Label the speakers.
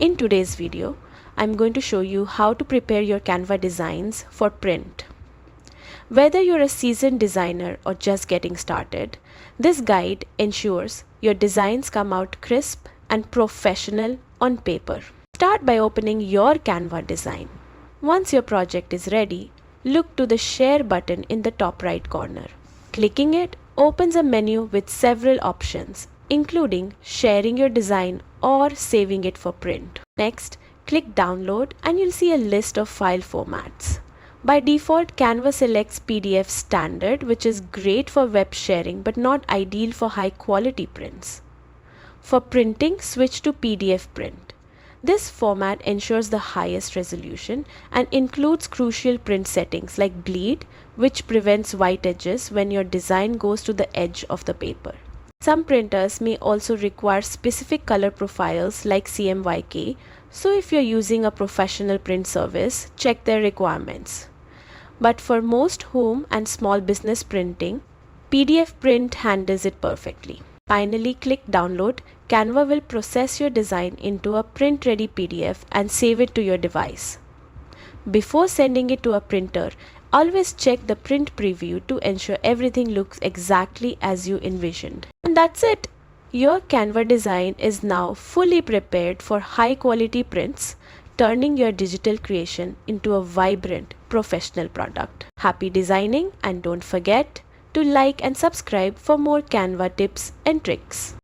Speaker 1: In today's video, I'm going to show you how to prepare your Canva designs for print. Whether you're a seasoned designer or just getting started, this guide ensures your designs come out crisp and professional on paper. Start by opening your Canva design. Once your project is ready, look to the Share button in the top right corner. Clicking it opens a menu with several options, including sharing your design or saving it for print. Next, click Download and you'll see a list of file formats. By default, Canva selects PDF Standard, which is great for web sharing but not ideal for high quality prints. For printing, switch to PDF Print. This format ensures the highest resolution and includes crucial print settings like bleed, which prevents white edges when your design goes to the edge of the paper. Some printers may also require specific color profiles like CMYK, so if you're using a professional print service, check their requirements. But for most home and small business printing, PDF Print handles it perfectly. Finally, click Download. Canva will process your design into a print-ready PDF and save it to your device. Before sending it to a printer, always check the print preview to ensure everything looks exactly as you envisioned. And that's it! Your Canva design is now fully prepared for high-quality prints, turning your digital creation into a vibrant, professional product. Happy designing, and don't forget to like and subscribe for more Canva tips and tricks.